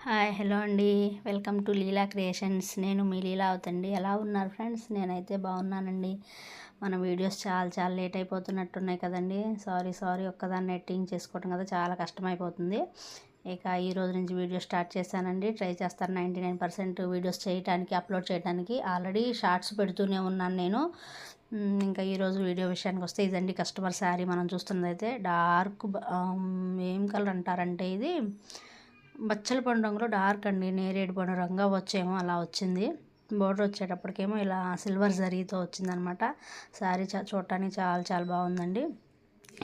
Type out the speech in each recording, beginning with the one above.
Hi hello అండి. Welcome to Leela creations. నేను మీ లీలా అవుతండి. ఎలా ఉన్నారు ఫ్రెండ్స్? నేనైతే బాగున్నానండి. మన వీడియోస్ చాలా లేట్ అయిపోతున్నట్టున్నాయి కదండి. సారీ ఒక్కదాన్ని ఎడిటింగ్ చేసుకోవడం కదా చాలా కష్టమైపోతుంది. ఇక ఈ రోజు నుంచి వీడియో స్టార్ట్ చేశానండి. ట్రై చేస్తాను 99% వీడియోస్ చేయడానికి, అప్లోడ్ చేయడానికి. ఆల్రెడీ షార్ట్స్ పెడుతూనే ఉన్నాను నేను. ఇంకా ఈరోజు వీడియో విషయానికి వస్తే ఇదండి కస్టమర్ శారీ. మనం చూస్తున్నది అయితే డార్క్ ఏం కలర్ అంటారంటే ఇది బచ్చల పండు రంగులో డార్క్ అండి, నేరేడు పండు రంగు వచ్చేమో అలా వచ్చింది. బోర్డర్ వచ్చేటప్పటికేమో ఇలా సిల్వర్ జరీతో వచ్చిందనమాట. శారీ చూడటానికి చాలా బాగుందండి.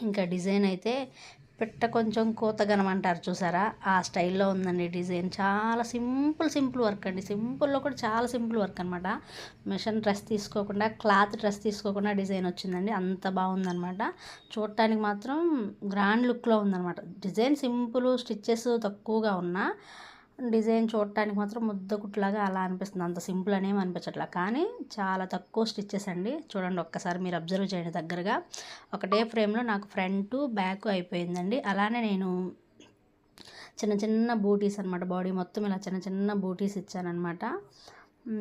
ఇంకా డిజైన్ అయితే పిట్ట కొంచెం కూతగనం అంటారు చూసారా, ఆ స్టైల్లో ఉందండి డిజైన్. చాలా సింపుల్ వర్క్ అండి. సింపుల్లో కూడా చాలా సింపుల్ వర్క్ అనమాట. మిషన్ డ్రెస్ తీసుకోకుండా, క్లాత్ డ్రెస్ తీసుకోకుండా డిజైన్ వచ్చిందండి. అంత బాగుందనమాట. చూడటానికి మాత్రం గ్రాండ్ లుక్లో ఉందనమాట. డిజైన్ సింపుల్, స్టిచ్చెస్ తక్కువగా ఉన్నా డిజైన్ చూడటానికి మాత్రం ముద్ద కుట్లాగా అలా అనిపిస్తుంది. అంత సింపుల్ అనేవి అనిపించట్లా, కానీ చాలా తక్కువ స్టిచ్చెస్ అండి. చూడండి ఒక్కసారి మీరు అబ్జర్వ్ చేయండి దగ్గరగా. ఒకటే ఫ్రేమ్లో నాకు ఫ్రంట్ బ్యాక్ అయిపోయిందండి. అలానే నేను చిన్న బూటీస్ అనమాట, బాడీ మొత్తం ఇలా చిన్న బూటీస్ ఇచ్చానమాట.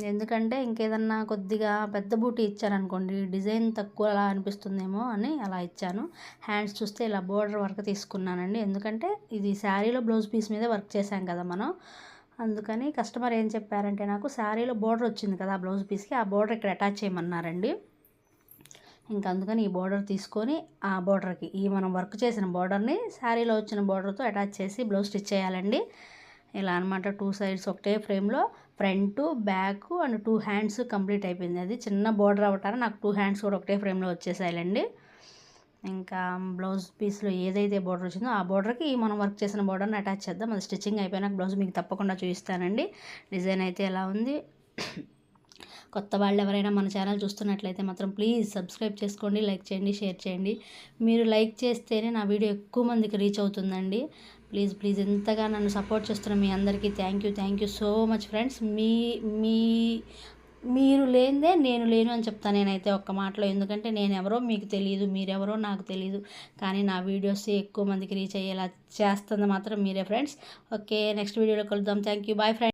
ఎందుకంటే ఇంకేదన్నా కొద్దిగా పెద్ద బూటీ ఇచ్చాననుకోండి డిజైన్ తక్కువ అలా అనిపిస్తుందేమో అని అలా ఇచ్చాను. హ్యాండ్స్ చూస్తే ఇలా బోర్డర్ వర్క్ తీసుకున్నానండి. ఎందుకంటే ఇది శారీలో బ్లౌజ్ పీస్ మీదే వర్క్ చేశాం కదా మనం. అందుకని కస్టమర్ ఏం చెప్పారంటే, నాకు శారీలో బోర్డర్ వచ్చింది కదా బ్లౌజ్ పీస్కి, ఆ బోర్డర్ ఇక్కడ అటాచ్ చేయమన్నారండి. ఇంకా అందుకని ఈ బోర్డర్ తీసుకొని ఆ బోర్డర్కి ఈ మనం వర్క్ చేసిన బోర్డర్ని శారీలో వచ్చిన బోర్డర్తో అటాచ్ చేసి బ్లౌజ్ స్టిచ్ చేయాలండి. ఇలా అనమాట. 2 సైడ్స్ ఒకటే ఫ్రేమ్లో front back and 2 hands complete అయిపోయింది. అది చిన్న బోర్డర్ అవ్వటానికి నాకు 2 హ్యాండ్స్ కూడా ఒకటే ఫ్రేమ్లో వచ్చేసాయండి. ఇంకా బ్లౌజ్ పీస్లో ఏదైతే బోర్డర్ వచ్చిందో ఆ బోర్డర్కి మనం వర్క్ చేసిన బోర్డర్ని అటాచ్ చేద్దాం. అది స్టిచ్చింగ్ అయిపోయినాక బ్లౌజ్ మీకు తప్పకుండా చూపిస్తానండి. డిజైన్ అయితే ఎలా ఉంది. కొత్త వాళ్ళు ఎవరైనా మన ఛానల్ చూస్తున్నట్లయితే మాత్రం ప్లీజ్ సబ్స్క్రైబ్ చేసుకోండి, లైక్ చేయండి, షేర్ చేయండి. మీరు లైక్ చేస్తేనే నా వీడియో ఎక్కువ మందికి రీచ్ అవుతుందండి. ప్లీజ్ ఎంతగా నన్ను సపోర్ట్ చేస్తున్న మీ అందరికీ thank you so much friends. మీరు లేనిదే నేను లేను అని చెప్తాను నేనైతే ఒక్క మాటలో. ఎందుకంటే నేను ఎవరో మీకు తెలియదు, మీరెవరో నాకు తెలియదు, కానీ నా వీడియోస్ ఎక్కువ మందికి రీచ్ అయ్యేలా చేస్తుంది మాత్రం మీరే ఫ్రెండ్స్. ఓకే, నెక్స్ట్ వీడియోలో కలుద్దాం. Thank you, bye friends.